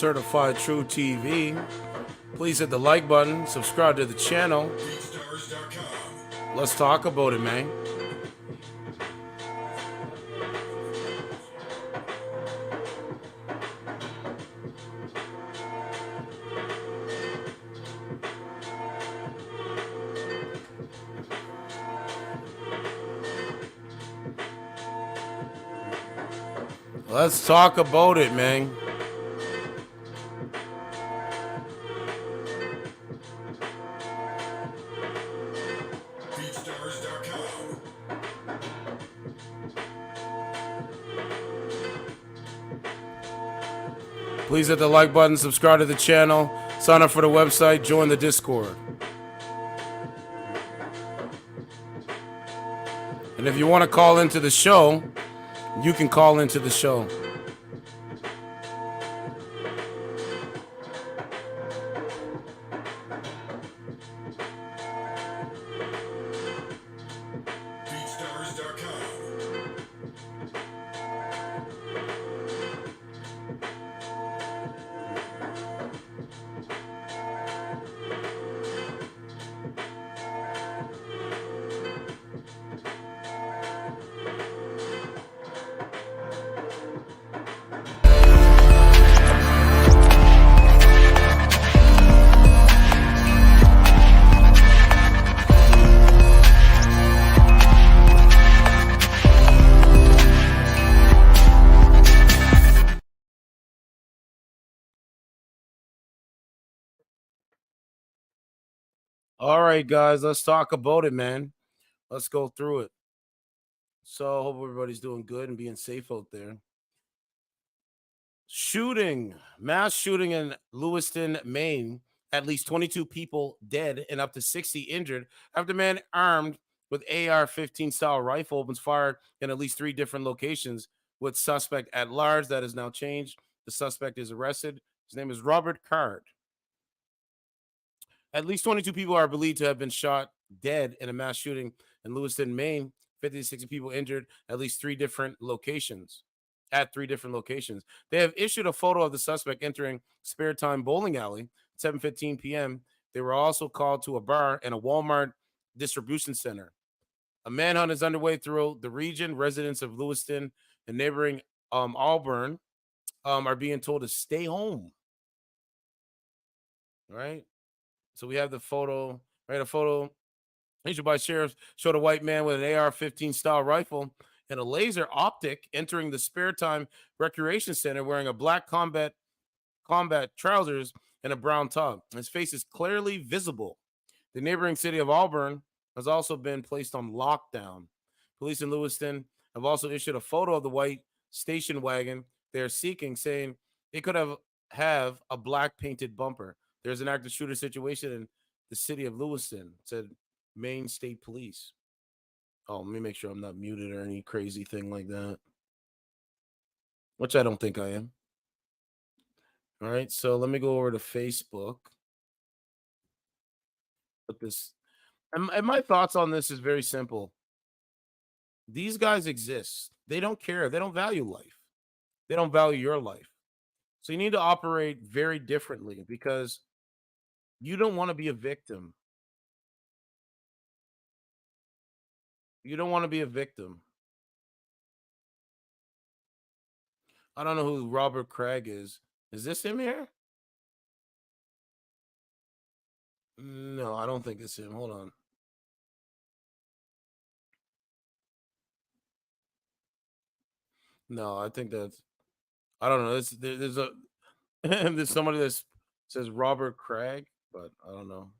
Certified True TV. Please hit the like button, subscribe to the channel. Let's talk about it, man. Let's talk about it, man. Please hit the like button, subscribe to the channel, sign up for the website, join the Discord. And if you want to call into the show, you can call into the show. All right, guys, let's talk about it, man. Let's go through it. So I hope everybody's doing good and being safe out there. Mass shooting in Lewiston, Maine. At least 22 people dead and up to 60 injured after a man armed with AR-15 style rifle opens fire in at least 3 different locations with suspect at large. That has now changed. The suspect is arrested. His name is Robert McCarthy. At least 22 people are believed to have been shot dead in a mass shooting in Lewiston, Maine. 50 to 60 people injured at least 3 different locations. At 3 different locations. They have issued a photo of the suspect entering Sparetime bowling alley at 7:15 p.m. They were also called to a bar and a Walmart distribution center. A manhunt is underway throughout the region. Residents of Lewiston and neighboring Auburn are being told to stay home. Right? So we have the photo, right? A photo issued by sheriffs showed a white man with an AR-15 style rifle and a laser optic entering the Sparetime Recreation Center wearing a black combat trousers and a brown top. His face is clearly visible. The neighboring city of Auburn has also been placed on lockdown. Police in Lewiston have also issued a photo of the white station wagon they're seeking, saying it could have a black painted bumper. There's an active shooter situation in the city of Lewiston, said Maine State Police. Oh, let me make sure I'm not muted or any crazy thing like that, which I don't think I am. All right, so let me go over to Facebook. Put this, and my thoughts on this is very simple. These guys exist. They don't care. They don't value life. They don't value your life. So you need to operate very differently because you don't want to be a victim. You don't want to be a victim. I don't know who Robert Craig is. Is this him here? No, I don't think it's him. Hold on. No, I think that's. I don't know. There's a there's somebody that says Robert Craig, but I don't know.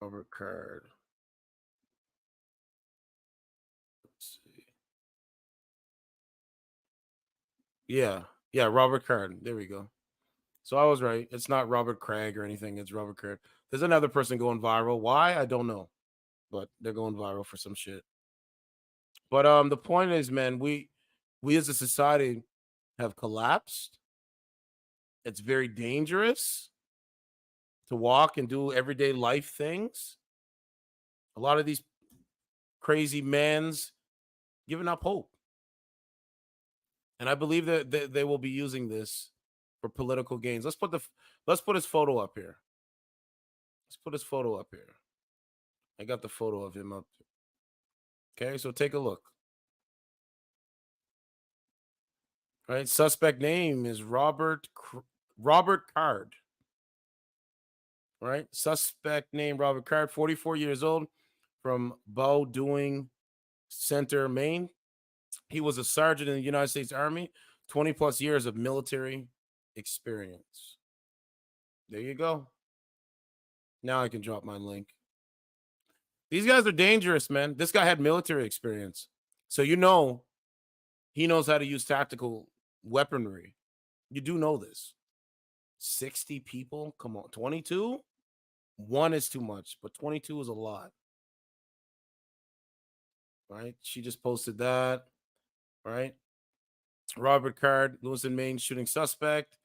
Robert Card. Let's see. Yeah, Robert Card. There we go. So I was right. It's not Robert Craig or anything. It's Robert Card. There's another person going viral. Why? I don't know, but they're going viral for some shit. But the point is, man, we as a society have collapsed. It's very dangerous to walk and do everyday life things. A lot of these crazy men's giving up hope. And I believe that they will be using this for political gains. Let's put his photo up here. Let's put his photo up here. I got the photo of him up. Okay, so take a look. All right, suspect name is Robert Card. All right, suspect name Robert Card, 44 years old, from Bowdoin Center, Maine. He was a sergeant in the United States Army, 20 plus years of military experience. There you go. Now I can drop my link. These guys are dangerous, man. This guy had military experience. So he knows how to use tactical weaponry. You do know this. 60 people? Come on. 22? One is too much, but 22 is a lot. Right? She just posted that. Right? Robert Card, Lewiston, Maine, shooting suspect.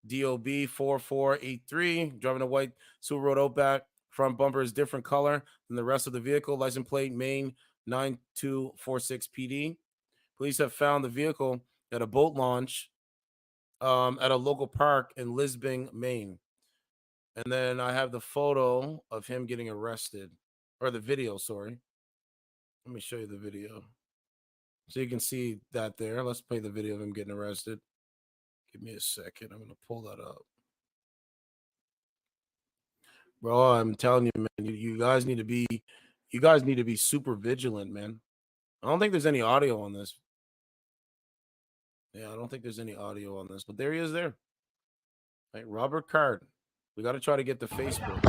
DOB 4483, driving a white Subaru Outback. Front bumper is different color than the rest of the vehicle. License plate Maine 9246 PD. Police have found the vehicle at a boat launch at a local park in Lisbon, Maine. And then I have the photo of him getting arrested, or the video, sorry. Let me show you the video. So you can see that there. Let's play the video of him getting arrested. Give me a second. I'm going to pull that up. Bro, I'm telling you, man, you guys need to be super vigilant, man. I don't think there's any audio on this. Yeah, I don't think there's any audio on this, but there he is there. Right, Robert Card. We got to try to get to Facebook.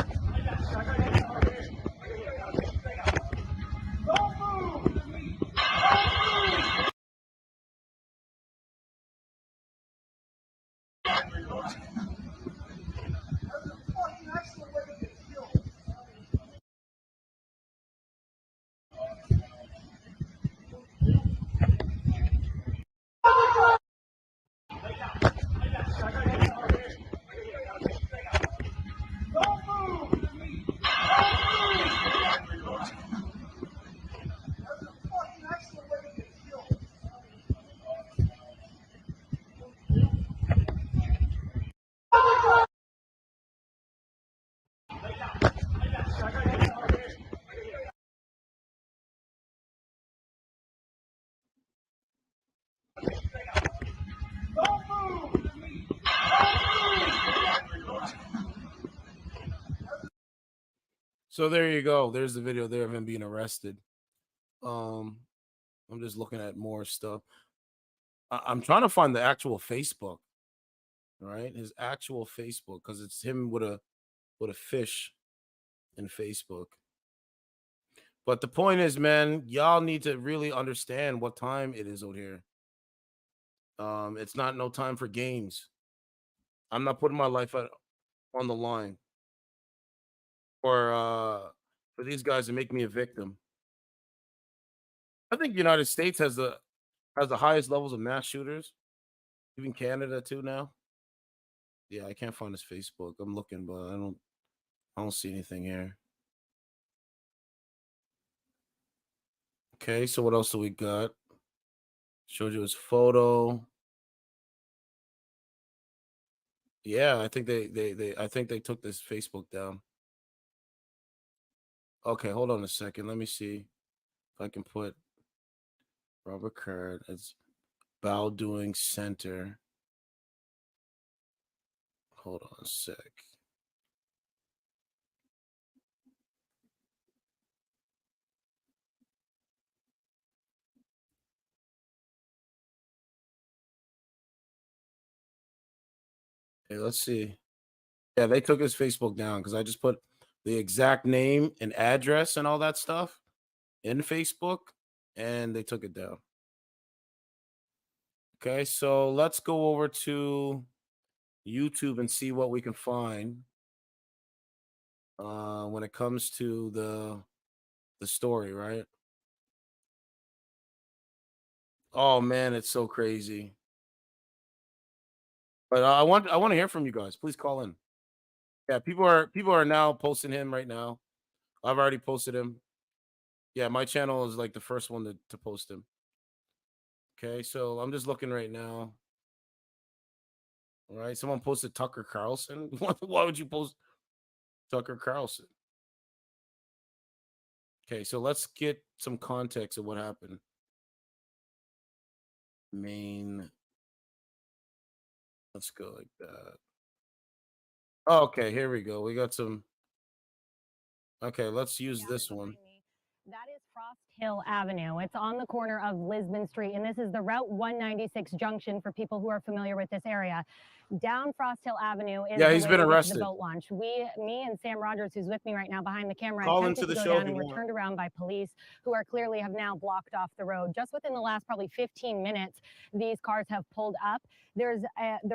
So there you go. There's the video there of him being arrested. I'm just looking at more stuff. I'm trying to find the actual Facebook, right? His actual Facebook, because it's him with a fish in Facebook. But the point is, man, y'all need to really understand what time it is out here. It's not no time for games. I'm not putting my life on the line for these guys to make me a victim. I think United States has the highest levels of mass shooters, even Canada too now. Yeah, I can't find his Facebook. I'm looking, but I don't see anything here. Okay, so what else do we got? Showed you his photo. Yeah, I think they took this Facebook down. Okay, hold on a second. Let me see if I can put Robert Card as Bowdoin Center. Hold on a sec. Okay, let's see. Yeah, they took his Facebook down because I just put the exact name and address and all that stuff in Facebook, and they took it down. Okay, so let's go over to YouTube and see what we can find when it comes to the story, right? Oh man, it's so crazy. But I want to hear from you guys. Please call in. Yeah, people are now posting him right now. I've already posted him. Yeah, my channel is like the first one to post him. Okay, so I'm just looking right now. All right. Someone posted Tucker Carlson. Why would you post Tucker Carlson? Okay, so let's get some context of what happened. Maine. Let's go like that. Okay, here we go. We got some. Okay, let's use this one. That is Frost Hill Avenue. It's on the corner of Lisbon Street, and this is the Route 196 junction for people who are familiar with this area. Down Frost Hill Avenue is he's been arrested. The boat launch. Me and Sam Rogers, who's with me right now behind the camera, Call into the show down and we're turned around by police who are clearly have now blocked off the road. Just within the last probably 15 minutes, these cars have pulled up. They're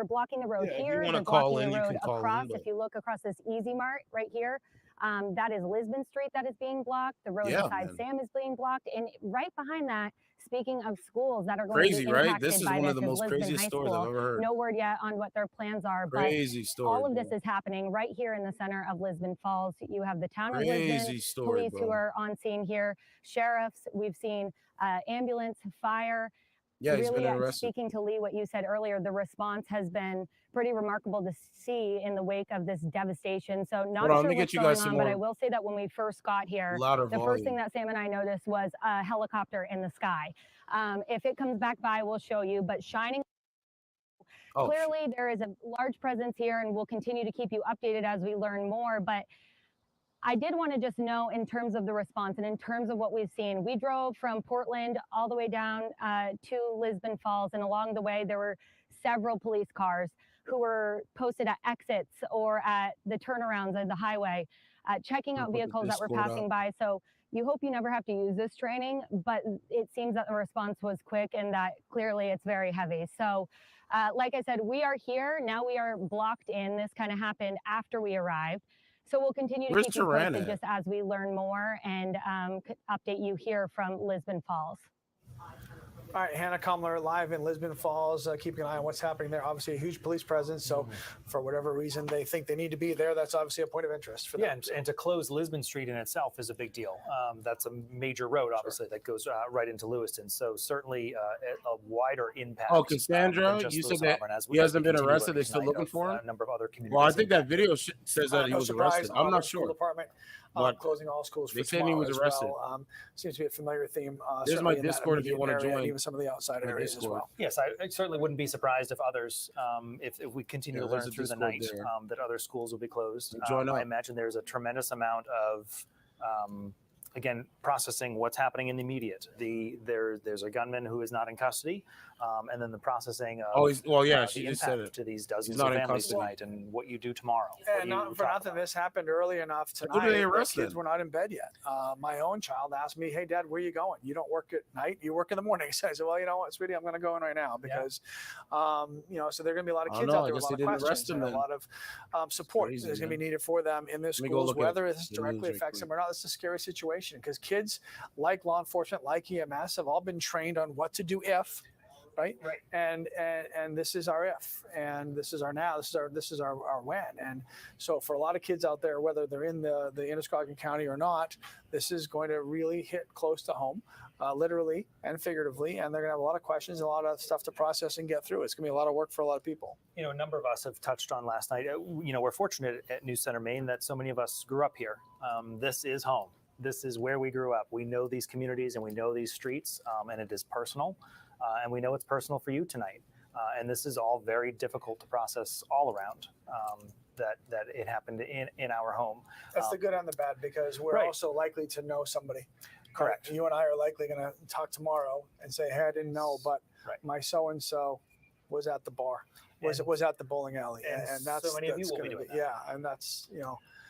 blocking the road here. They're blocking the road across. If you look across this Easy Mart right here, that is Lisbon Street that is being blocked. The road beside Sam is being blocked. And right behind that, speaking of schools that are going to be impacted right? This is one of the most crazy stories I've ever heard. No word yet on what their plans are. Crazy story. All of this is happening right here in the center of Lisbon Falls. You have the town of Lisbon, police who are on scene here, sheriffs. We've seen ambulance, fire. Yeah, he's been arrested. Speaking to Lee, what you said earlier, the response has been pretty remarkable to see in the wake of this devastation. So not sure what's going on, but I will say that when we first got here, the first thing that Sam and I noticed was a helicopter in the sky. If it comes back by, we'll show you, but shining. Clearly, there is a large presence here, and we'll continue to keep you updated as we learn more. But I did want to just know in terms of the response and in terms of what we've seen. We drove from Portland all the way down to Lisbon Falls, and along the way, there were several police cars who were posted at exits or at the turnarounds of the highway, checking out vehicles that were passing by. So you hope you never have to use this training, but it seems that the response was quick and that clearly it's very heavy. So like I said, we are here. Now we are blocked in. This kind of happened after we arrived. So we'll continue to keep you posted just as we learn more and update you here from Lisbon Falls. All right, Hannah Kumler live in Lisbon Falls, keeping an eye on what's happening there. Obviously, a huge police presence. So, for whatever reason they think they need to be there, that's obviously a point of interest for them. Yeah, and to close Lisbon Street in itself is a big deal. That's a major road, obviously, that goes right into Lewiston. So, certainly a wider impact. Oh, Cassandra, you said that he hasn't been arrested. They're still looking for him? A number of other communities. Well, I think that video says that he was arrested. I'm not sure. Department, closing all schools for they said he was arrested. Well. Seems to be a familiar theme. There's my Discord if you want to join. Even some of the outside areas as well. Yes, I certainly wouldn't be surprised if others, if we continue to learn through the night, that other schools will be closed. I imagine there's a tremendous amount of, again, processing what's happening in the immediate. There's a gunman who is not in custody, and then the processing of she just said it to these dozens of families tonight and what you do tomorrow. And not for nothing, this happened early enough tonight. Who did they arrest? Kids were not in bed yet. My own child asked me, "Hey, Dad, where are you going? You don't work at night. You work in the morning." So I said, "Well, you know what, sweetie, I'm going to go in right now because, so there are going to be a lot of kids out there with a lot of questions and a lot of support is going to be needed for them in their schools, whether this directly affects them or not. It's a scary situation because kids, like law enforcement, like EMS, have all been trained on what to do if. Right. And this is our if, and this is our now, this is our when. And so for a lot of kids out there, whether they're in the Androscoggin County or not, this is going to really hit close to home, literally and figuratively. And they're going to have a lot of questions, and a lot of stuff to process and get through. It's going to be a lot of work for a lot of people. A number of us have touched on last night. We're fortunate at New Center, Maine, that so many of us grew up here. This is home. This is where we grew up. We know these communities and we know these streets, and it is personal. And we know it's personal for you tonight. And this is all very difficult to process all around, that it happened in our home. That's the good and the bad, because we're also likely to know somebody. Correct. You and I are likely going to talk tomorrow and say, "Hey, I didn't know, but my so-and-so was at the bar, was at the bowling alley." And that's, so many of you will be doing that. Yeah, and that's,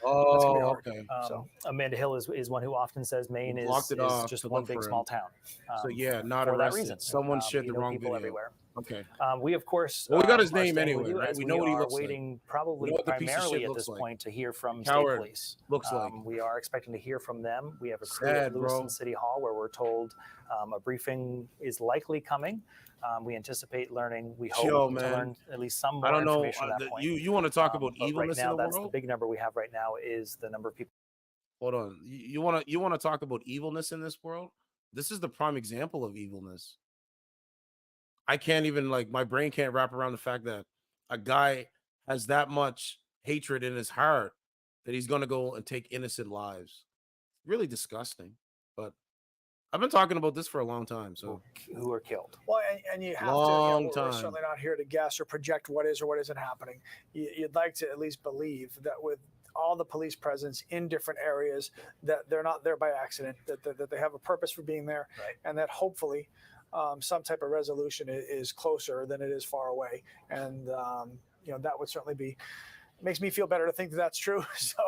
okay. Amanda Hill is one who often says Maine is just one big small town. So not arrested. Someone shared the wrong video. Everywhere. Okay. We of course. Well, we got his name anyway, right? We know what he looks like. Waiting probably primarily at this point to hear from state police. Looks like. We are expecting to hear from them. We have a crew at Lewiston City Hall where we're told a briefing is likely coming. We anticipate learning. We hope to learn at least some more information at that point. You want to talk about evilness right now, in the that's world? The big number we have right now is the number of people. Hold on. You want to talk about evilness in this world? This is the prime example of evilness. I can't even, my brain can't wrap around the fact that a guy has that much hatred in his heart that he's going to go and take innocent lives. Really disgusting. But I've been talking about this for a long time. So who are killed? Well, and you have to. We're certainly not here to guess or project what is or what isn't happening. You'd like to at least believe that with all the police presence in different areas, that they're not there by accident, that they have a purpose for being there, right. And that hopefully some type of resolution is closer than it is far away. And that would certainly be. Makes me feel better to think that that's true. So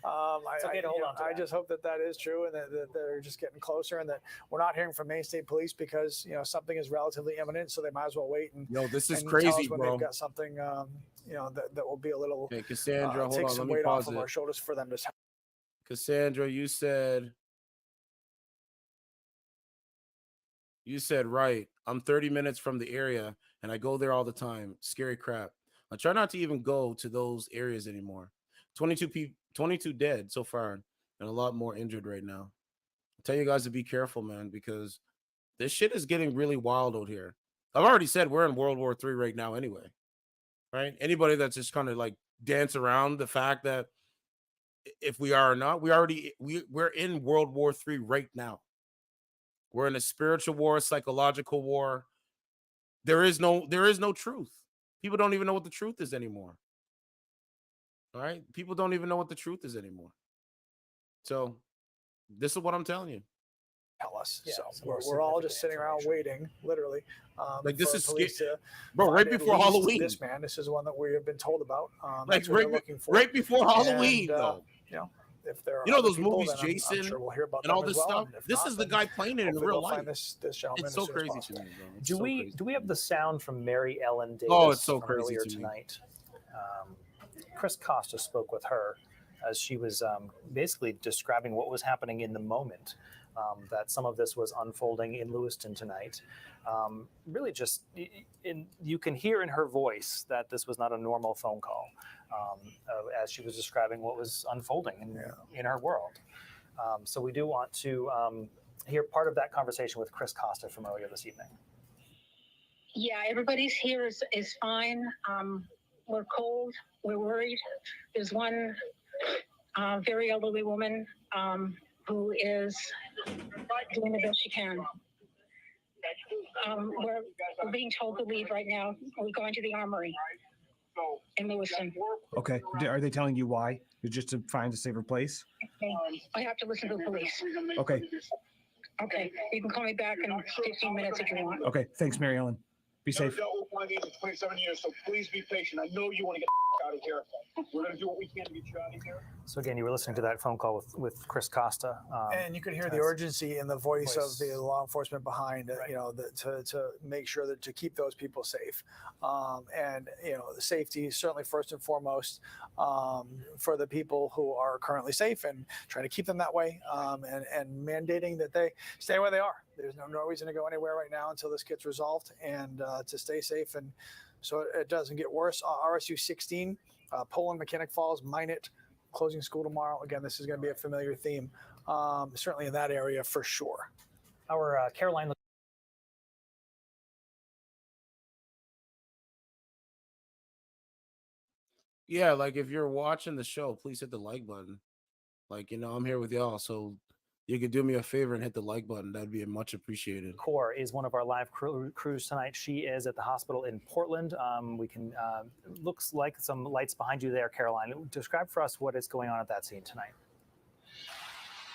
I just hope that is true, and that they're just getting closer, and that we're not hearing from Maine State Police because something is relatively imminent, so they might as well wait and this is crazy, tell us when bro. they've got something that will be a little. Hey, Cassandra, hold take on, some let me weight pause off of our shoulders for them to. Cassandra, you said right. I'm 30 minutes from the area, and I go there all the time. Scary crap. I try not to even go to those areas anymore. 22 dead so far, and a lot more injured right now. I tell you guys to be careful, man, because this shit is getting really wild out here. I've already said we're in World War III right now anyway, right? Anybody that's just kind of like dance around the fact that if we are or not, we're in World War III right now. We're in a spiritual war, psychological war. There is no truth. People don't even know what the truth is anymore. All right? People don't even know what the truth is anymore. So this is what I'm telling you. Tell us. Yeah, so we're all just sitting around waiting, literally. Like this is scary. Bro, right before Halloween. This is one that we have been told about. Like right before Halloween, though. If there are those people, movies, Jason, I'm sure we'll hear about and all this stuff. This is the guy playing it in real life. This gentleman it's so crazy to me, bro. Do we have the sound from Mary Ellen Davis? Oh, it's so crazy earlier tonight. Chris Costa spoke with her as she was basically describing what was happening in the moment. That some of this was unfolding in Lewiston tonight. Really just, you can hear in her voice that this was not a normal phone call as she was describing what was unfolding in her world. So we do want to hear part of that conversation with Chris Costa from earlier this evening. Yeah, everybody's here is fine. We're cold. We're worried. There's one very elderly woman who is doing the best she can. We're being told to leave right now. We're going to the armory in Lewiston. Okay. Are they telling you why? You're just to find a safer place? Okay. I have to listen to the police. Okay. Okay. You can call me back in 15 minutes if you want. Okay. Thanks, Mary Ellen. Be safe. I've dealt with one of these in 27 years, so please be patient. I know you want to get out of here. We're going to do what we can to get you out of here. So again, you were listening to that phone call with Chris Costa. And you could hear the urgency in the voice of the law enforcement behind, to make sure that to keep those people safe. And the safety is certainly first and foremost for the people who are currently safe, and trying to keep them that way, and mandating that they stay where they are. There's no reason to go anywhere right now until this gets resolved, and to stay safe, and so it doesn't get worse. RSU 16, Poland, Mechanic Falls, Minot, closing school tomorrow. Again, this is going to be a familiar theme, certainly in that area for sure. Our Caroline. Yeah, like if you're watching the show, please hit the like button. Like, I'm here with y'all, so you could do me a favor and hit the like button. That'd be much appreciated. Core is one of our live crews tonight. She is at the hospital in Portland. We can, looks like some lights behind you there, Caroline. Describe for us what is going on at that scene tonight.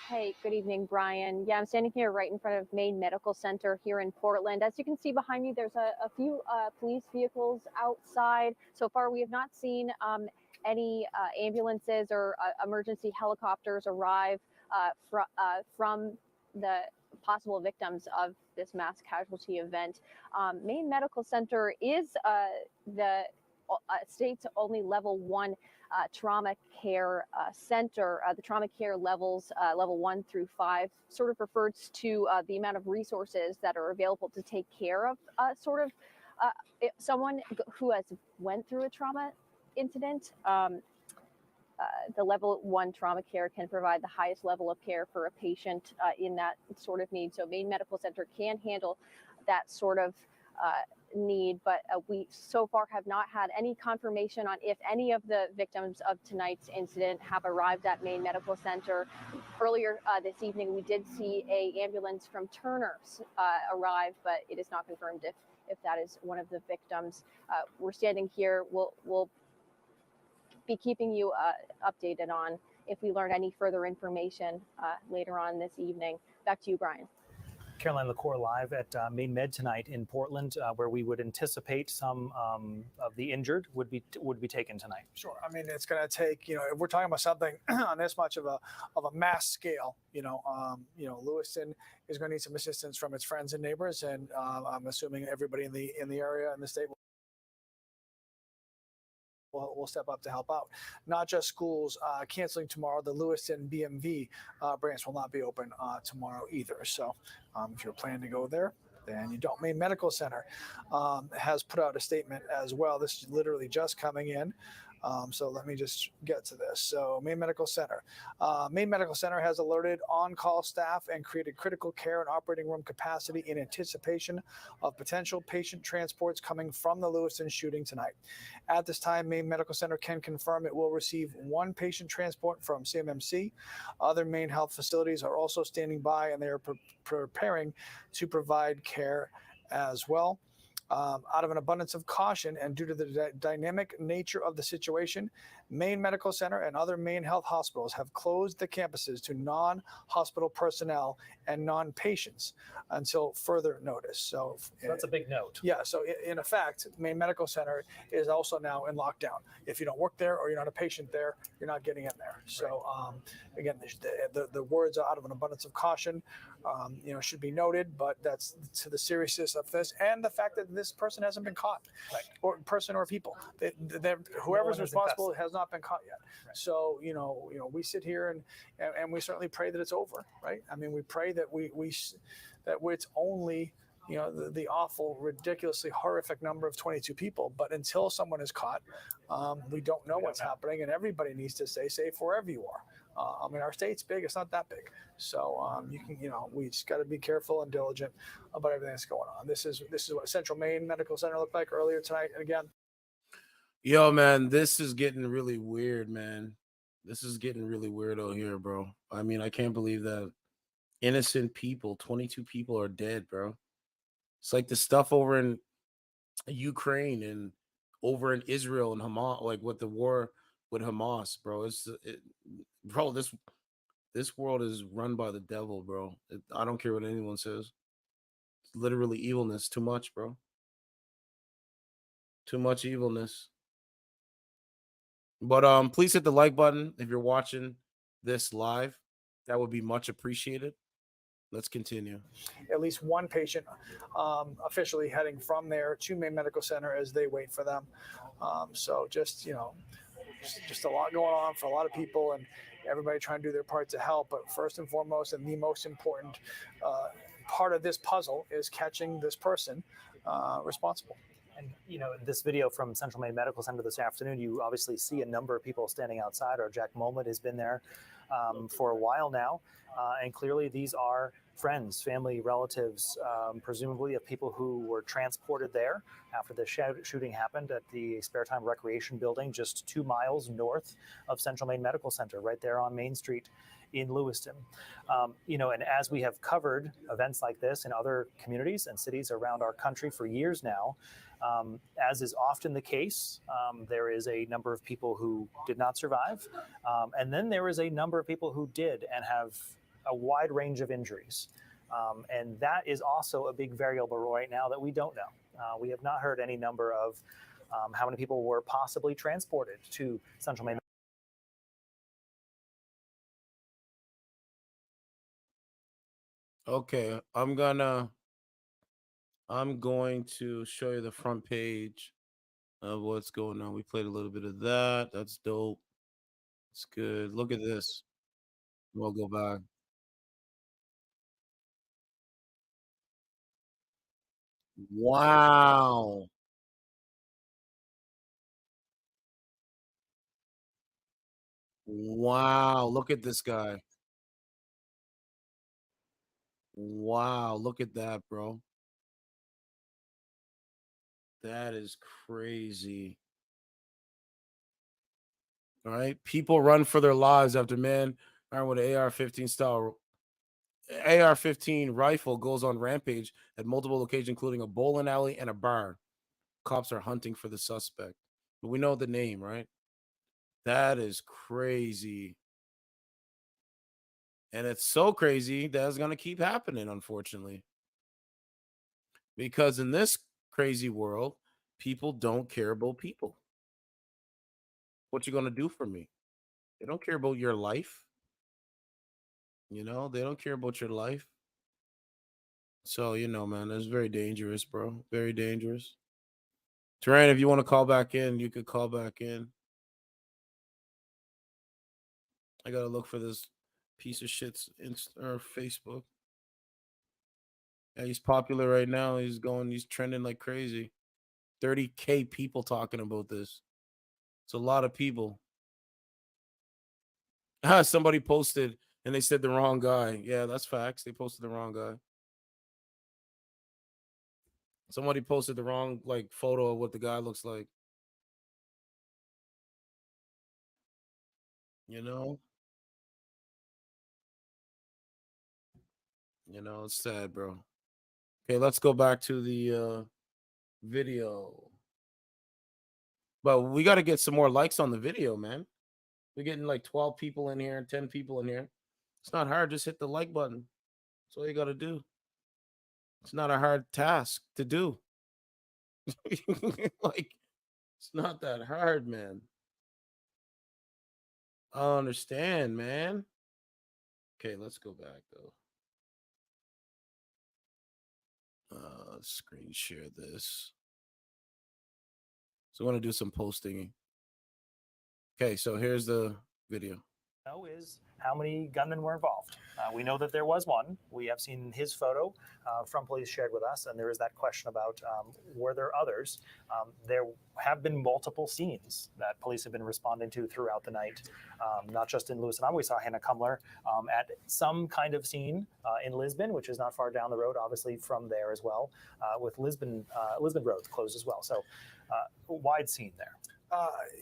Hey, good evening, Brian. Yeah, I'm standing here right in front of Maine Medical Center here in Portland. As you can see behind me, there's a few police vehicles outside. So far, we have not seen any ambulances or emergency helicopters arrive from the possible victims of this mass casualty event. Maine Medical Center is the state's only level 1 trauma care center. The trauma care levels, level 1 through 5, sort of refers to the amount of resources that are available to take care of someone who has went through a trauma incident. The level 1 trauma care can provide the highest level of care for a patient in that sort of need. So Maine Medical Center can handle that sort of need, but we so far have not had any confirmation on if any of the victims of tonight's incident have arrived at Maine Medical Center. Earlier this evening, we did see a ambulance from Turner arrive, but it is not confirmed if that is one of the victims. We're standing here. We'll be keeping you updated on if we learn any further information later on this evening. Back to you, Brian. Caroline LaCour live at Maine Med tonight in Portland, where we would anticipate some of the injured would be taken tonight. Sure. I mean, it's going to take, if we're talking about something on this much of a mass scale, Lewiston is going to need some assistance from its friends and neighbors, and I'm assuming everybody in the area and the state will step up to help out. Not just schools canceling tomorrow. The Lewiston BMV branch will not be open tomorrow either. So if you're planning to go there, then you don't. Maine Medical Center has put out a statement as well. This is literally just coming in. So let me just get to this. So Maine Medical Center. Maine Medical Center has alerted on-call staff and created critical care and operating room capacity in anticipation of potential patient transports coming from the Lewiston shooting tonight. At this time, Maine Medical Center can confirm it will receive one patient transport from CMMC. Other Maine health facilities are also standing by, and they are preparing to provide care as well. Out of an abundance of caution and due to the dynamic nature of the situation, Maine Medical Center and other Maine health hospitals have closed the campuses to non-hospital personnel and non-patients until further notice. So that's a big note. Yeah. So in effect, Maine Medical Center is also now in lockdown. If you don't work there or you're not a patient there, you're not getting in there. So again, the words out of an abundance of caution, should be noted, but that's to the seriousness of this and the fact that this person hasn't been caught, right? Or person or people. Whoever's responsible has not been caught yet. Right. So we sit here and we certainly pray that it's over, right? I mean, we pray that that it's only the awful, ridiculously horrific number of 22 people. But until someone is caught, we don't know what's happening, and everybody needs to stay safe wherever you are. I mean, our state's big; it's not that big, so we just got to be careful and diligent about everything that's going on. This is what Central Maine Medical Center looked like earlier tonight, and again. Yo, man, this is getting really weird, man. This is getting really weirdo here, bro. I mean, I can't believe that innocent people, 22 people are dead, bro. It's like the stuff over in Ukraine and over in Israel and Hamas, like with the war with Hamas, bro. Bro, this world is run by the devil, bro. I don't care what anyone says. It's literally evilness. Too much, bro. Too much evilness. But please hit the like button if you're watching this live. That would be much appreciated. Let's continue. At least one patient officially heading from there to Maine Medical Center as they wait for them. So just a lot going on for a lot of people, and everybody trying to do their part to help. But first and foremost, and the most important part of this puzzle is catching this person responsible. And, this video from Central Maine Medical Center this afternoon, you obviously see a number of people standing outside. Our Jack Moment has been there for a while now. And clearly these are friends, family, relatives, presumably of people who were transported there after the shooting happened at the Sparetime Recreation Building just 2 miles north of Central Maine Medical Center, right there on Main Street in Lewiston. And as we have covered events like this in other communities and cities around our country for years now, as is often the case, there is a number of people who did not survive. And then there is a number of people who did and have a wide range of injuries. And that is also a big variable right now that we don't know. We have not heard any number of how many people were possibly transported to Central Maine. Okay, I'm going to show you the front page of what's going on. We played a little bit of that. That's dope. It's good. Look at this. We'll go back. Wow. Wow. Look at this guy. Wow. Look at that, bro. That is crazy. All right. People run for their lives after man armed with an AR-15 style AR-15 rifle goes on rampage at multiple locations, including a bowling alley and a barn. Cops are hunting for the suspect. But we know the name, right? That is crazy. And it's so crazy that it's going to keep happening, unfortunately. Because in this crazy world, people don't care about people. What you going to do for me? They don't care about your life. You know, they don't care about your life. So, you know, man, it's very dangerous, bro. Very dangerous. Terrain, if you want to call back in, you could call back in. I got to look for this piece of shit's or Facebook. Yeah, he's popular right now. He's trending like crazy. 30K people talking about this. It's a lot of people. Somebody posted and they said the wrong guy. Yeah, that's facts. They posted the wrong guy. Somebody posted the wrong photo of what the guy looks like. You know? You know, it's sad, bro. Okay, let's go back to the video. But we got to get some more likes on the video, man. We're getting like 12 people in here and 10 people in here. It's not hard. Just hit the like button. That's all you got to do. It's not a hard task to do. It's not that hard, man. I understand, man. Okay, let's go back, though. Screen share this. So I want to do some posting. Okay, so here's the video. Is how many gunmen were involved. We know that there was one. We have seen his photo from police shared with us, and there is that question about were there others? There have been multiple scenes that police have been responding to throughout the night, not just in Lewiston. We saw Hannah Cumler at some kind of scene in Lisbon, which is not far down the road, obviously from there as well, with Lisbon roads closed as well. So wide scene there.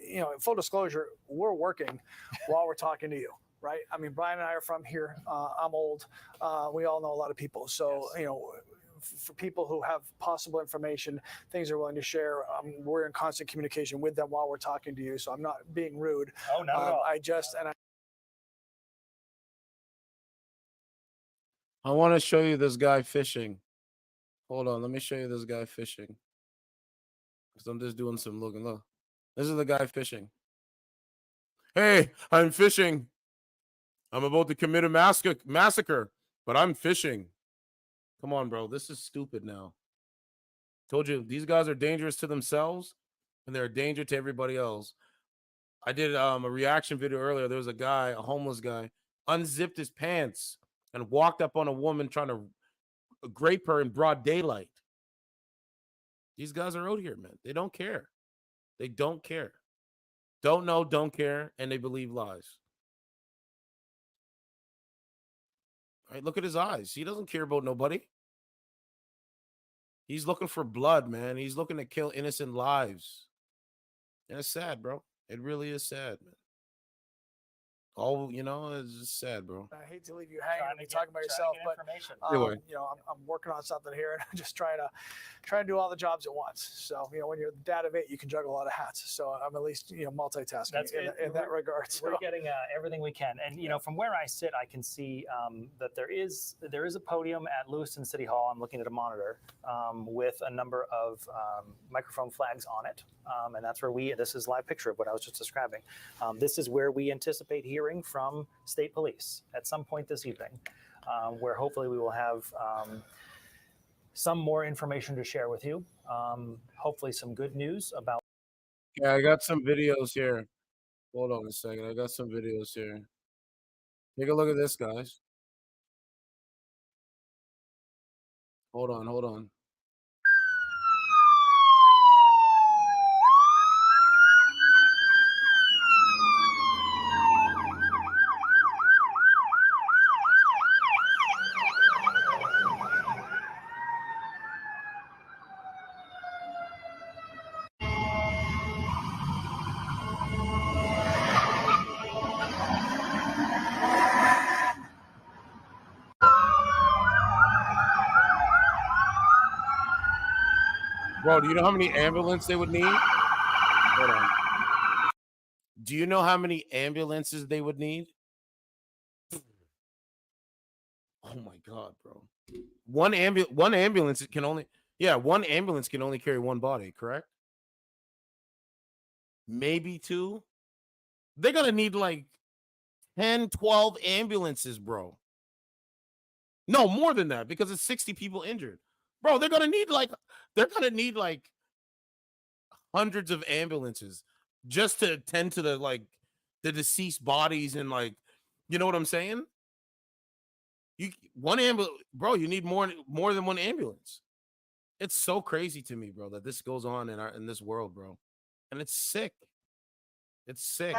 You know, full disclosure, we're working while we're talking to you, right? I mean, Brian and I are from here. I'm old. We all know a lot of people. So, yes. You know, for people who have possible information, things they're willing to share, we're in constant communication with them while we're talking to you. So I'm not being rude. Oh, not at all. I want to show you this guy fishing. Hold on. Let me show you this guy fishing. Because I'm just doing some looking. Look. This is the guy fishing. Hey, I'm fishing. I'm about to commit a massacre, but I'm fishing. Come on, bro. This is stupid now. Told you, these guys are dangerous to themselves, and they're a danger to everybody else. I did a reaction video earlier. There was a guy, a homeless guy, unzipped his pants and walked up on a woman trying to grape her in broad daylight. These guys are out here, man. They don't care. They don't care. Don't know, don't care, and they believe lies. All right, look at his eyes. He doesn't care about nobody. He's looking for blood, man. He's looking to kill innocent lives. And it's sad, bro. It really is sad, man. All, you know, it's just sad, bro. I hate to leave you hanging and talking about yourself, but you know, I'm working on something here, and I'm just trying to do all the jobs at once. So, you know, when you're the dad of 8, you can juggle a lot of hats. So I'm at least, you know, multitasking in that regard. So. We're getting everything we can, and you know, from where I sit, I can see that there is a podium at Lewiston City Hall. I'm looking at a monitor with a number of microphone flags on it, and that's where this is a live picture of what I was just describing. This is where we anticipate hearing from state police at some point this evening, where hopefully we will have some more information to share with you. Hopefully some good news about. Yeah, I got some videos here. Hold on a second. I got some videos here. Take a look at this, guys. Hold on. Bro, do you know how many ambulances they would need? Hold on. Do you know how many ambulances they would need? Oh my God, bro. One ambulance can only carry one body, correct? Maybe two. They're gonna need like 10, 12 ambulances, bro. No, more than that, because it's 60 people injured. Bro, they're gonna need like hundreds of ambulances just to tend to the deceased bodies and you know what I'm saying? Bro, you need more than one ambulance. It's so crazy to me, bro, that this goes on in this world, bro. And it's sick. It's sick.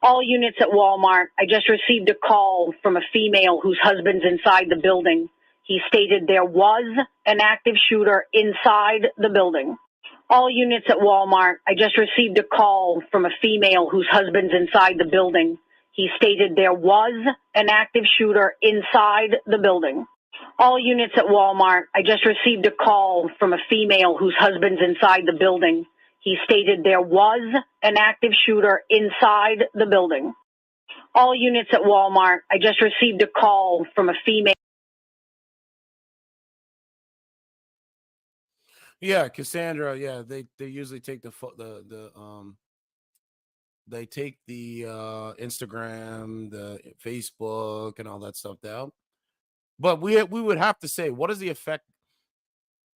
All units at Walmart. I just received a call from a female whose husband's inside the building. He stated there was an active shooter inside the building. All units at Walmart. I just received a call from a female whose husband's inside the building. He stated there was an active shooter inside the building. All units at Walmart. I just received a call from a female whose husband's inside the building. He stated there was an active shooter inside the building. All units at Walmart. I just received a call from a female. Yeah, Cassandra. Yeah, they usually take they take the Instagram, the Facebook, and all that stuff down. But we would have to say, what is the effect?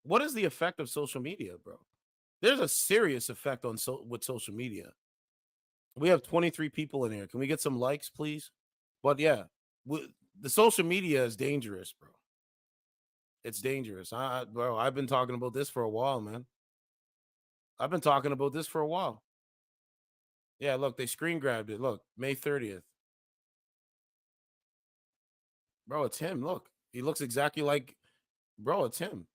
What is the effect of social media, bro? There's a serious effect with social media. We have 23 people in here. Can we get some likes, please? But yeah, the social media is dangerous, bro. It's dangerous. Bro, I've been talking about this for a while, man. I've been talking about this for a while. Yeah, look, they screen grabbed it. Look, May 30th. Bro, it's him. Look, he looks exactly like, bro, it's him.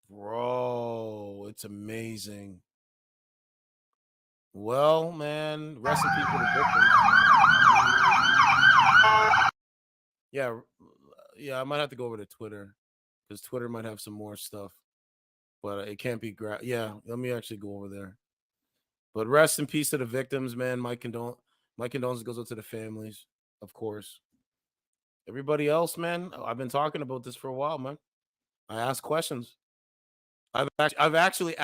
Bro, it's amazing. Well, man, rest in peace for the victims. Yeah, I might have to go over to Twitter because Twitter might have some more stuff, but it can't be. Yeah, let me actually go over there. But rest in peace to the victims, man. My condolences goes out to the families, of course. Everybody else, man, I've been talking about this for a while, man. I ask questions. I've actually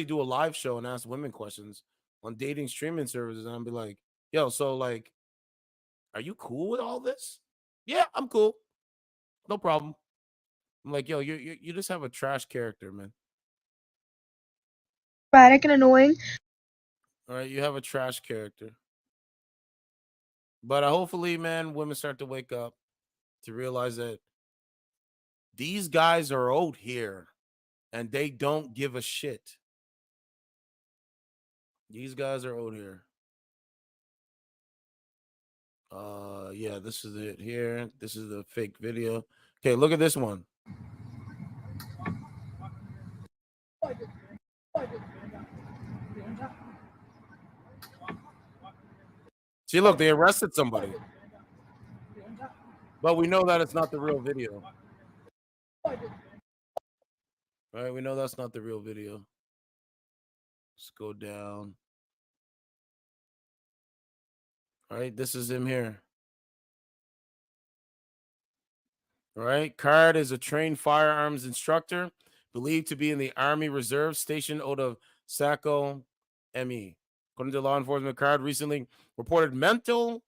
do a live show and ask women questions on dating streaming services, and I'll be like, yo, so like, are you cool with all this? Yeah, I'm cool. No problem. I'm like, yo, you just have a trash character, man. Erratic and annoying. All right, you have a trash character. But hopefully, man, women start to wake up to realize that these guys are out here and they don't give a shit. These guys are out here. Yeah, this is it here. This is the fake video. Okay, look at this one. See, look, they arrested somebody. But we know that it's not the real video. All right, we know that's not the real video. Let's go down. Right, this is him here. All right, Card is a trained firearms instructor believed to be in the Army Reserve stationed out of Saco, ME. According to law enforcement, Card recently reported mental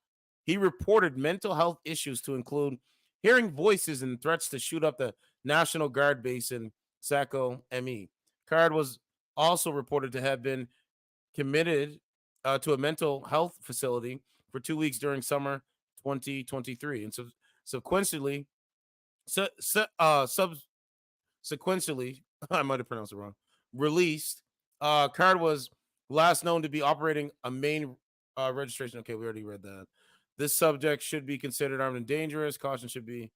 health issues to include hearing voices and threats to shoot up the National Guard base in Saco, ME. Card was also reported to have been committed to a mental health facility for 2 weeks during summer 2023, and sequentially, I might have pronounced it wrong. Released. Card was last known to be operating a Maine registration. Okay, we already read that. This subject should be considered armed and dangerous. Caution should be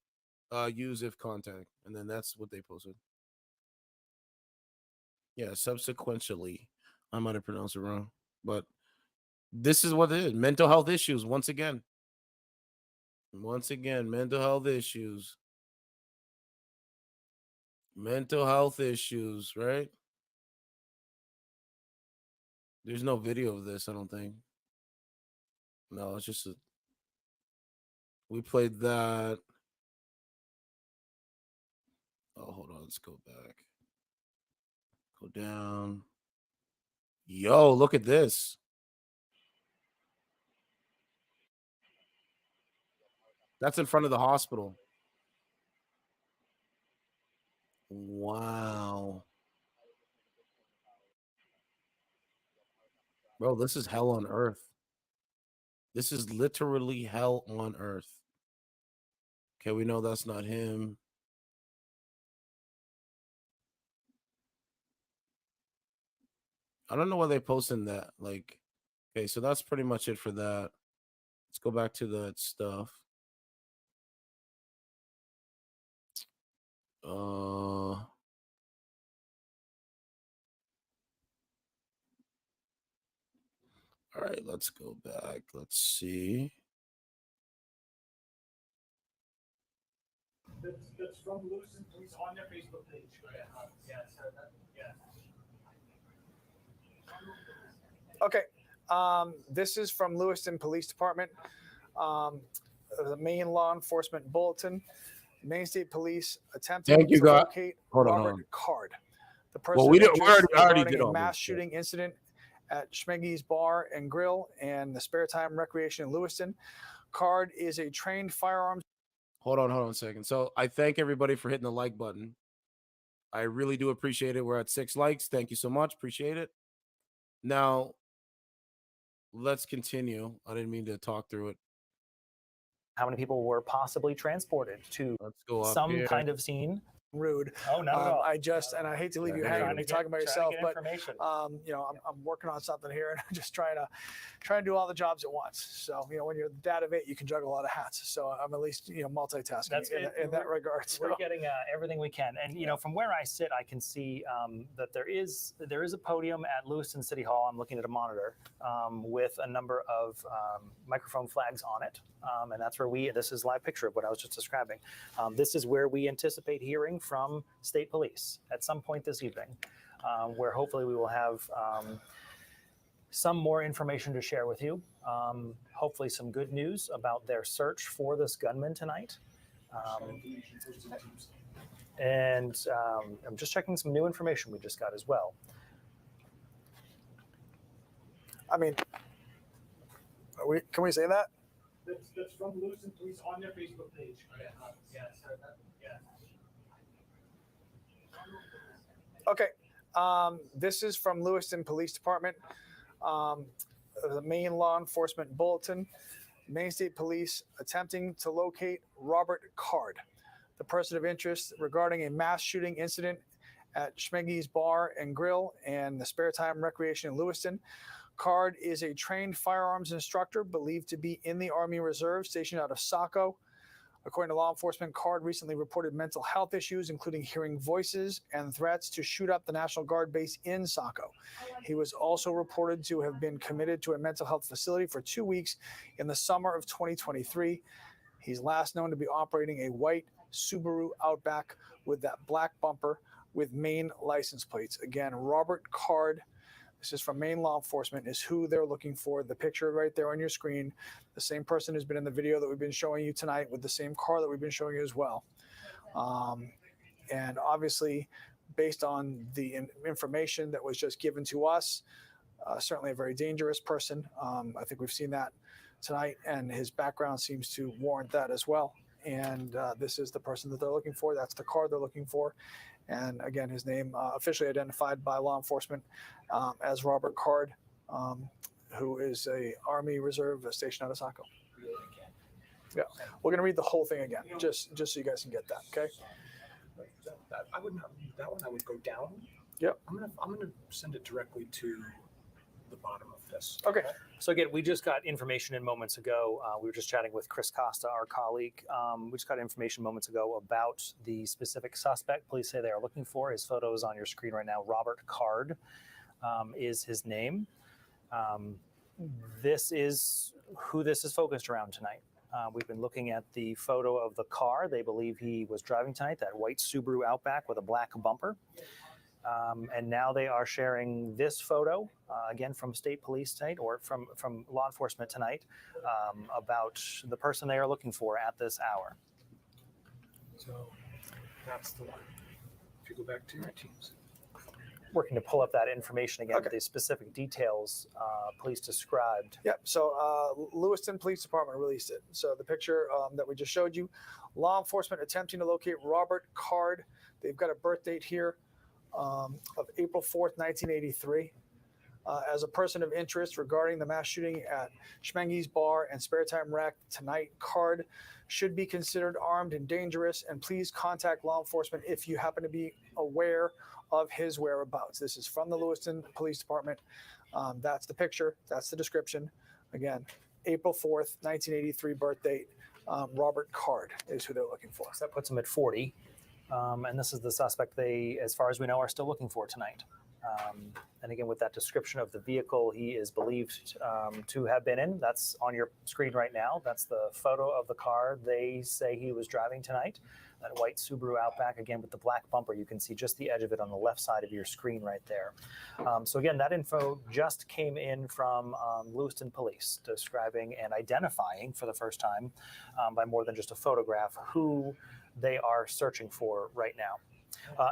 used if contact. And then that's what they posted. Yeah, subsequently. I might have pronounced it wrong. But this is what it is. Mental health issues, once again. Mental health issues. Mental health issues, right? There's no video of this, I don't think. No, it's just we played that. Oh, hold on. Let's go back. Go down. Yo, look at this. That's in front of the hospital. Wow. Bro, this is hell on earth. This is literally hell on earth. Okay, we know that's not him. I don't know why they posted that. Like, okay, so that's pretty much it for that. Let's go back to that stuff. All right, let's go back. Let's see. That's from Lewiston Police on their Facebook page. Okay. This is from Lewiston Police Department. The Maine Law Enforcement Bulletin. Maine State Police attempting to locate Robert Card, the person regarding a mass shooting incident at Schemengee's Bar and Grill and the Sparetime Recreation in Lewiston. Card is a trained firearms. Hold on a second. So I thank everybody for hitting the like button. I really do appreciate it. We're at 6 likes. Thank you so much. Appreciate it. Now, let's continue. I didn't mean to talk through it. How many people were possibly transported to some kind of scene? Rude. Oh, not at all. I hate to leave you hanging and be talking about yourself, but I'm working on something here and I'm just trying to do all the jobs at once. So, when you're the dad of 8, you can juggle a lot of hats. So I'm at least, multitasking in that regard. So. We're getting everything we can. And, from where I sit, I can see that there is a podium at Lewiston City Hall. I'm looking at a monitor with a number of microphone flags on it. And that's where this is a live picture of what I was just describing. This is where we anticipate hearing from state police at some point this evening, where hopefully we will have some more information to share with you. Hopefully some good news about their search for this gunman tonight. And I'm just checking some new information we just got as well. I mean, can we say that? That's from Lewiston Police on their Facebook page. Okay. This is from Lewiston Police Department. The Maine Law Enforcement Bulletin. Maine State Police attempting to locate Robert Card, the person of interest regarding a mass shooting incident at Schemengee's Bar and Grill and the Sparetime Recreation in Lewiston. Card is a trained firearms instructor believed to be in the Army Reserve stationed out of Saco. According to law enforcement, Card recently reported mental health issues, including hearing voices and threats to shoot up the National Guard base in Saco. He was also reported to have been committed to a mental health facility for 2 weeks in the summer of 2023. He's last known to be operating a white Subaru Outback with that black bumper with Maine license plates. Again, Robert Card, This is from Maine law enforcement, is who they're looking for. The picture right there on your screen, the same person who's been in the video that we've been showing you tonight with the same car that we've been showing you as well. And obviously, based on the information that was just given to us, certainly a very dangerous person. I think we've seen that tonight, and his background seems to warrant that as well. And this is the person that they're looking for. That's the car they're looking for. And again, his name officially identified by law enforcement as Robert Card, who is a Army Reserve stationed out of Saco. Yeah, we're gonna read the whole thing again, just so you guys can get that. Okay. I would not read that one. I would go down. Yep. I'm gonna send it directly to the bottom of this. Okay. So again, we just got information in moments ago. We were just chatting with Chris Costa, our colleague. We just got information moments ago about the specific suspect police say they are looking for. His photo is on your screen right now. Robert Card is his name. This is who this is focused around tonight. We've been looking at the photo of the car they believe he was driving tonight, that white Subaru Outback with a black bumper. And now they are sharing this photo, again, from state police tonight, or from law enforcement tonight, about the person they are looking for at this hour. So that's the one. If you go back to your teams. Working to pull up that information again, the specific details police described. Yep. So Lewiston Police Department released it. So the picture that we just showed you, law enforcement attempting to locate Robert Card. They've got a birth date here of April 4th, 1983. As a person of interest regarding the mass shooting at Schemengee's bar and Sparetime Rack tonight, Card should be considered armed and dangerous, and please contact law enforcement if you happen to be aware of his whereabouts. This is from the Lewiston Police Department. That's the picture. That's the description. Again, April 4th, 1983 birth date. Robert Card is who they're looking for. So that puts him at 40. And this is the suspect they, as far as we know, are still looking for tonight. And again, with that description of the vehicle he is believed to have been in, that's on your screen right now. That's the photo of the car they say he was driving tonight. That white Subaru Outback, again, with the black bumper. You can see just the edge of it on the left side of your screen right there. So again, that info just came in from Lewiston Police, describing and identifying for the first time by more than just a photograph who they are searching for right now.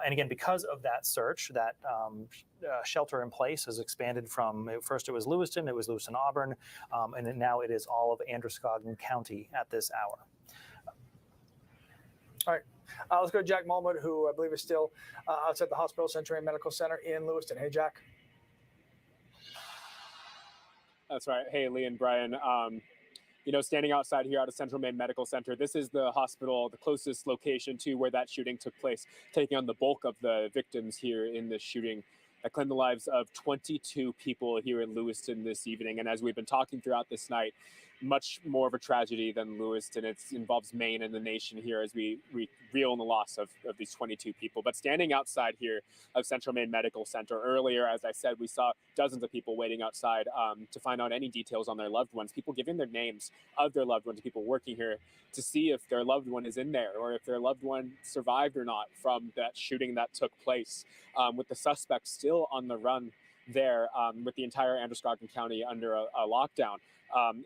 And again, because of that search, that shelter in place has expanded from, first it was Lewiston Auburn, and now it is all of Androscoggin County at this hour. All right, let's go to Jack Mulmud, who I believe is still outside the hospital, Central Maine Medical Center in Lewiston. Hey, Jack. That's right. Hey, Lee and Brian. Standing outside here out of Central Maine Medical Center, this is the hospital, the closest location to where that shooting took place, taking on the bulk of the victims here in this shooting that claimed the lives of 22 people here in Lewiston this evening. And as we've been talking throughout this night, much more of a tragedy than Lewiston. It involves Maine and the nation here as we reel in the loss of these 22 people. But standing outside here of Central Maine Medical Center earlier, as I said, we saw dozens of people waiting outside to find out any details on their loved ones, people giving their names of their loved ones, people working here to see if their loved one is in there or if their loved one survived or not from that shooting that took place, with the suspect still on the run there, with the entire Androscoggin County under a lockdown.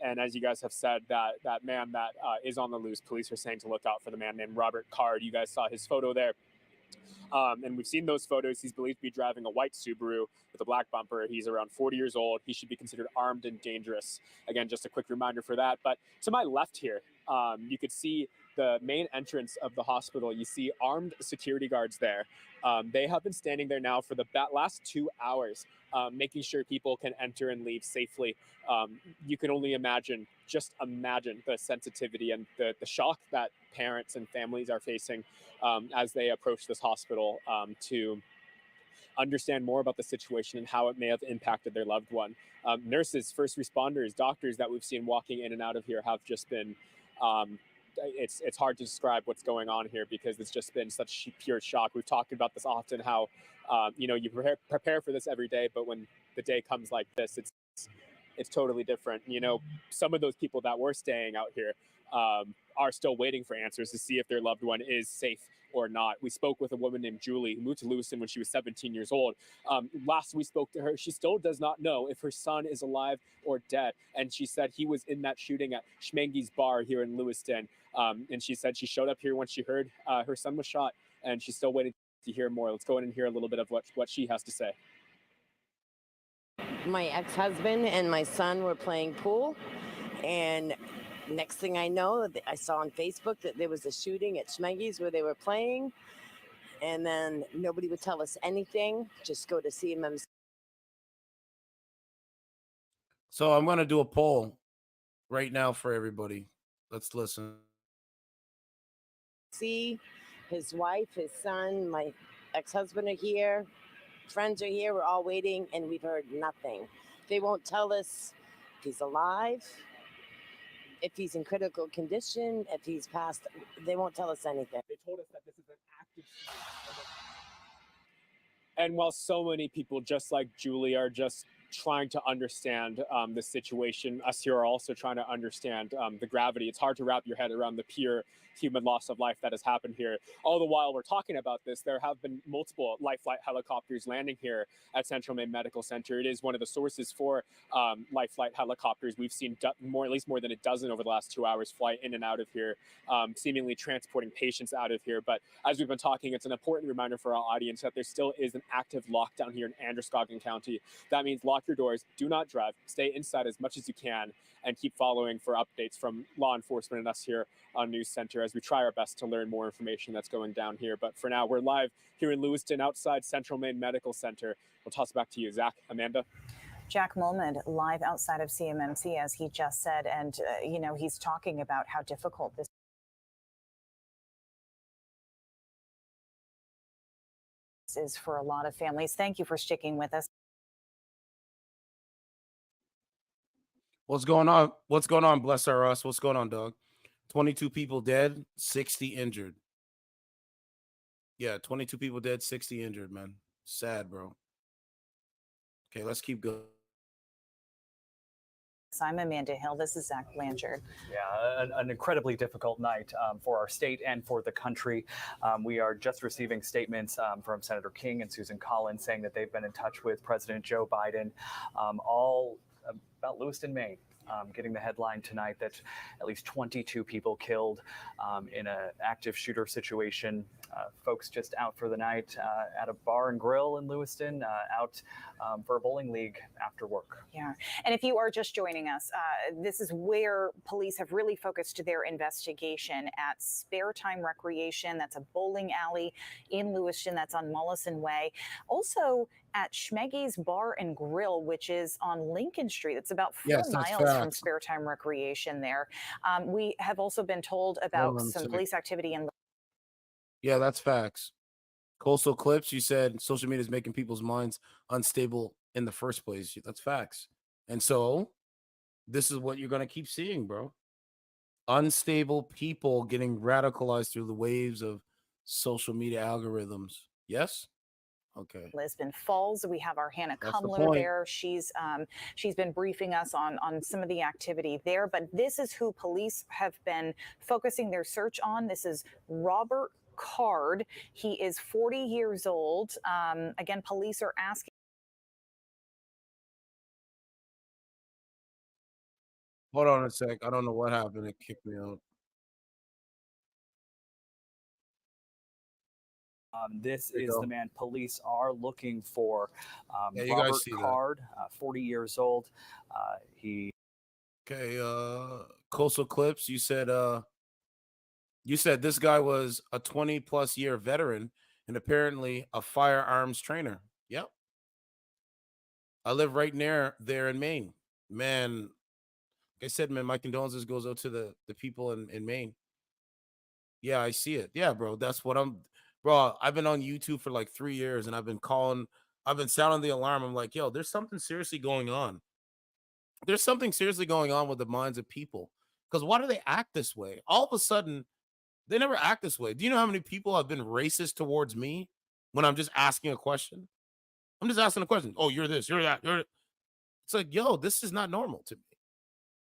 And as you guys have said, that man that is on the loose, police are saying to look out for the man named Robert Card. You guys saw his photo there. And we've seen those photos. He's believed to be driving a white Subaru with a black bumper. He's around 40 years old. He should be considered armed and dangerous. Again, just a quick reminder for that. But to my left here, you could see the main entrance of the hospital. You see armed security guards there. They have been standing there now for the last 2 hours, making sure people can enter and leave safely. You can only imagine the sensitivity and the shock that parents and families are facing as they approach this hospital to understand more about the situation and how it may have impacted their loved one. Nurses, first responders, doctors that we've seen walking in and out of here have just been it's hard to describe what's going on here because it's just been such pure shock. We've talked about this often, how you prepare for this every day, but when the day comes like this, it's totally different. Some of those people that were staying out here are still waiting for answers to see if their loved one is safe or not. We spoke with a woman named Julie who moved to Lewiston when she was 17 years old. Last we spoke to her, she still does not know if her son is alive or dead. And she said he was in that shooting at Schemengee's bar here in Lewiston. And she said she showed up here when she heard her son was shot, and she's still waiting to hear more. Let's go in and hear a little bit of what she has to say. My ex-husband and my son were playing pool, and next thing I know, I saw on Facebook that there was a shooting at Schemengee's where they were playing, and then nobody would tell us anything. Just go to CMMC. So I'm going to do a poll right now for everybody. Let's listen. See, his wife, his son, my ex-husband are here. Friends are here. We're all waiting, and we've heard nothing. They won't tell us if he's alive, if he's in critical condition, if he's passed. They won't tell us anything. They told us that this is an active shooting. And while so many people, just like Julie, are just trying to understand the situation, us here are also trying to understand the gravity. It's hard to wrap your head around the pure human loss of life that has happened here. All the while we're talking about this, there have been multiple life flight helicopters landing here at Central Maine Medical Center. It is one of the sources for life flight helicopters. We've seen at least more than a dozen over the last 2 hours fly in and out of here, seemingly transporting patients out of here. But as we've been talking, it's an important reminder for our audience that there still is an active lockdown here in Androscoggin County. That means lock your doors, do not drive, stay inside as much as you can, and keep following for updates from law enforcement and us here on News Center as we try our best to learn more information that's going down here. But for now, we're live here in Lewiston outside Central Maine Medical Center. We'll toss it back to you, Zach, Amanda. Jack Molman live outside of CMMC, as he just said, and you know, he's talking about how difficult this is for a lot of families. Thank you for sticking with us. What's going on? What's going on? Bless our us. What's going on, dog? 22 people dead, 60 injured. Yeah, 22 people dead, 60 injured, man. Sad, bro. Okay, let's keep going. I'm Amanda Hill. This is Zach Blanchard. Yeah, an incredibly difficult night for our state and for the country. We are just receiving statements from Senator King and Susan Collins saying that they've been in touch with President Joe Biden, all about Lewiston, Maine. Getting the headline tonight that at least 22 people killed in an active shooter situation. Folks just out for the night at a bar and grill in Lewiston, out for a bowling league after work. Yeah, and if you are just joining us, this is where police have really focused their investigation at Sparetime Recreation. That's a bowling alley in Lewiston. That's on Mollison Way. Also at Schemengee's Bar and Grill, which is on Lincoln Street. It's about 4 miles from Sparetime Recreation there. We have also been told about some police activity in. Yeah, that's facts. Coastal Clips, you said social media is making people's minds unstable in the first place. That's facts. And so this is what you're going to keep seeing, bro. Unstable people getting radicalized through the waves of social media algorithms. Yes? Okay. Lisbon Falls. We have our Hannah Cumler there. She's been briefing us on some of the activity there. But this is who police have been focusing their search on. This is Robert Card. He is 40 years old. Again, police are asking. Hold on a sec. I don't know what happened. It kicked me out. This is the man police are looking for. Robert Card, 40 years old. Okay. Coastal Clips. You said this guy was a 20+ year veteran and apparently a firearms trainer. Yep. I live right near there in Maine. Man, like I said, man, my condolences goes out to the people in Maine. Yeah, I see it. Yeah, bro. That's what bro, I've been on YouTube for like 3 years and I've been sounding the alarm. I'm like, yo, there's something seriously going on. There's something seriously going on with the minds of people. Because why do they act this way? All of a sudden, they never act this way. Do you know how many people have been racist towards me when I'm just asking a question? I'm just asking a question. Oh, you're this, you're that. It's like, yo, this is not normal to me.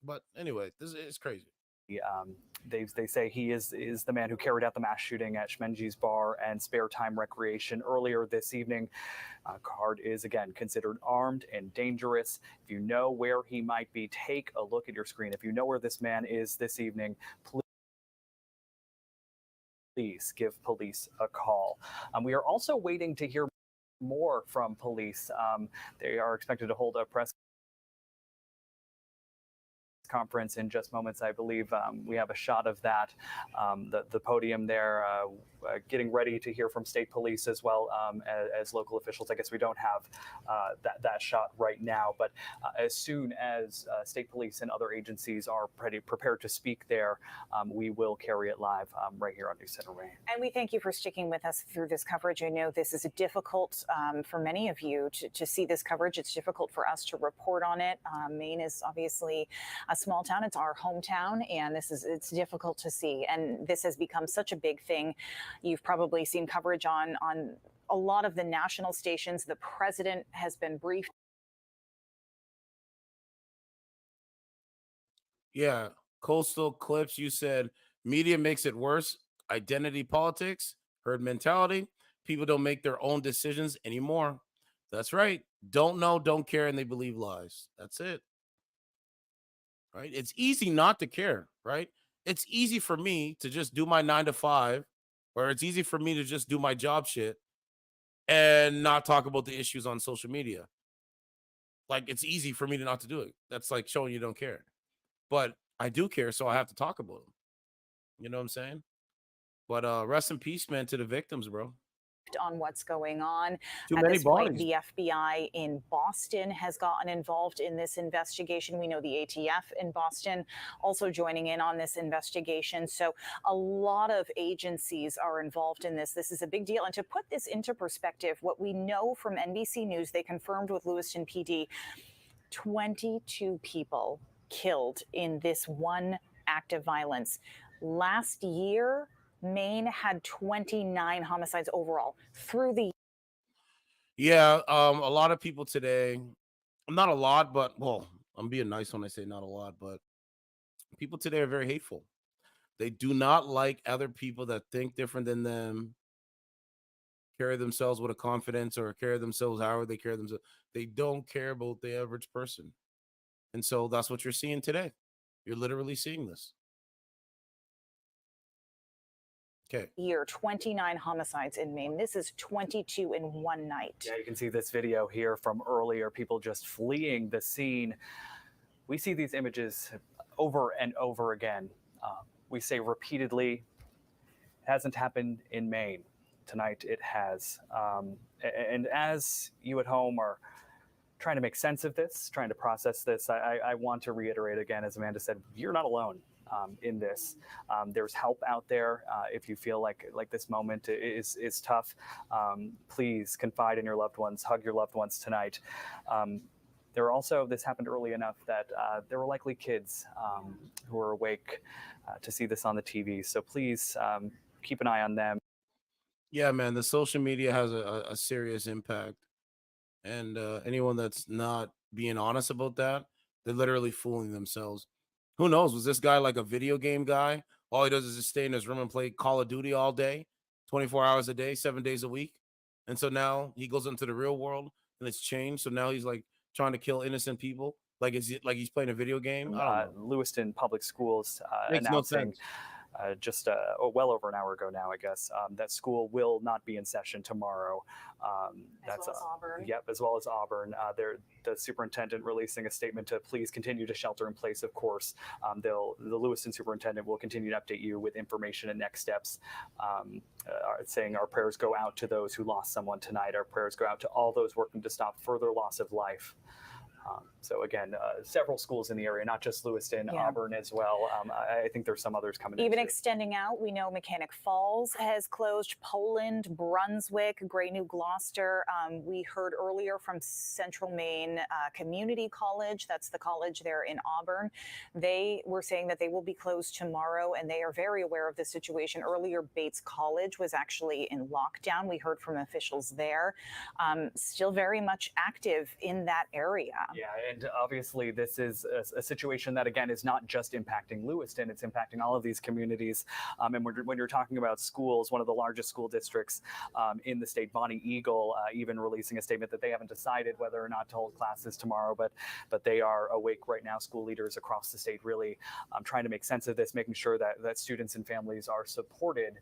But anyway, this is crazy. They say he is the man who carried out the mass shooting at Schemengee's bar and Sparetime Recreation earlier this evening. Card is again considered armed and dangerous. If you know where he might be, take a look at your screen. If you know where this man is this evening, please give police a call. We are also waiting to hear more from police. They are expected to hold a press conference in just moments, I believe. We have a shot of that, the podium there, getting ready to hear from state police as well as local officials. I guess we don't have that shot right now, but as soon as state police and other agencies are prepared to speak there, we will carry it live right here on News Center Maine. And we thank you for sticking with us through this coverage. I know this is difficult for many of you to see this coverage. It's difficult for us to report on it. Maine is obviously a small town. It's our hometown, and it's difficult to see. And this has become such a big thing. You've probably seen coverage on a lot of the national stations. The president has been briefed. Yeah, Coastal Clips, you said media makes it worse. Identity politics, herd mentality. People don't make their own decisions anymore. That's right. Don't know, don't care, and they believe lies. That's it. Right? It's easy not to care, right? It's easy for me to just do my 9 to 5, or it's easy for me to just do my job shit and not talk about the issues on social media. Like, it's easy for me to not to do it. That's like showing you don't care. But I do care, so I have to talk about them. You know what I'm saying? But rest in peace, man, to the victims, bro. On what's going on. Too many bodies. The FBI in Boston has gotten involved in this investigation. We know the ATF in Boston also joining in on this investigation. So a lot of agencies are involved in this. This is a big deal. And to put this into perspective, what we know from NBC News, they confirmed with Lewiston PD, 22 people killed in this one act of violence. Last year, Maine had 29 homicides overall through the. Yeah, a lot of people today, not a lot, but well, I'm being nice when I say not a lot, but people today are very hateful. They do not like other people that think different than them, carry themselves with a confidence, or carry themselves however they carry themselves. They don't care about the average person. And so that's what you're seeing today. You're literally seeing this. Okay. Year, 29 homicides in Maine. This is 22 in one night. Yeah, you can see this video here from earlier, people just fleeing the scene. We see these images over and over again. We say repeatedly, it hasn't happened in Maine. Tonight it has. And as you at home are trying to make sense of this, trying to process this, I want to reiterate again, as Amanda said, you're not alone. In this, there's help out there. If you feel like this moment is tough, please confide in your loved ones, hug your loved ones tonight. There are also, this happened early enough that there were likely kids who were awake to see this on the TV. So please keep an eye on them. Yeah, man, the social media has a serious impact. And anyone that's not being honest about that, they're literally fooling themselves. Who knows? Was this guy like a video game guy? All he does is just stay in his room and play Call of Duty all day, 24 hours a day, 7 days a week. And so now he goes into the real world and it's changed. So now he's like trying to kill innocent people. Like, is it like he's playing a video game? Lewiston Public Schools Makes no sense. Just well over an hour ago now, I guess, that school will not be in session tomorrow. That's Auburn. Yep, as well as Auburn. The superintendent releasing a statement to please continue to shelter in place, of course. The Lewiston superintendent will continue to update you with information and next steps, saying our prayers go out to those who lost someone tonight. Our prayers go out to all those working to stop further loss of life. So again, several schools in the area, not just Lewiston, Auburn as well. I think there's some others coming in. Even extending out, we know Mechanic Falls has closed, Poland, Brunswick, Gray New Gloucester. We heard earlier from Central Maine Community College. That's the college there in Auburn. They were saying that they will be closed tomorrow, and they are very aware of the situation. Earlier, Bates College was actually in lockdown. We heard from officials there. Still very much active in that area. Yeah, and obviously this is a situation that, again, is not just impacting Lewiston, it's impacting all of these communities. And when you're talking about schools, one of the largest school districts in the state, Bonnie Eagle, even releasing a statement that they haven't decided whether or not to hold classes tomorrow, but they are awake right now. School leaders across the state really trying to make sense of this, making sure that students and families are supported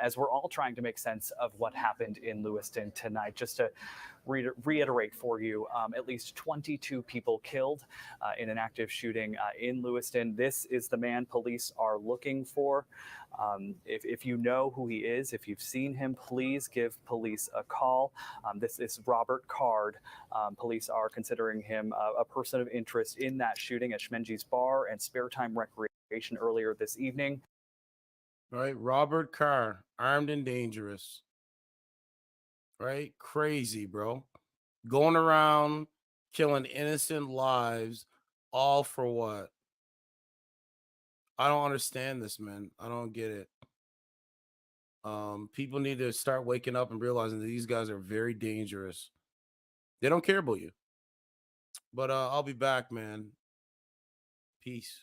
as we're all trying to make sense of what happened in Lewiston tonight. Just to reiterate for you, at least 22 people killed in an active shooting in Lewiston. This is the man police are looking for. If you know who he is, if you've seen him, please give police a call. This is Robert Card. Police are considering him a person of interest in that shooting at Schemengee's Bar and Sparetime Recreation earlier this evening. Right, Robert Carr, armed and dangerous. Right, crazy, bro. Going around killing innocent lives, all for what? I don't understand this, man. I don't get it. People need to start waking up and realizing that these guys are very dangerous. They don't care about you. But I'll be back, man. Peace.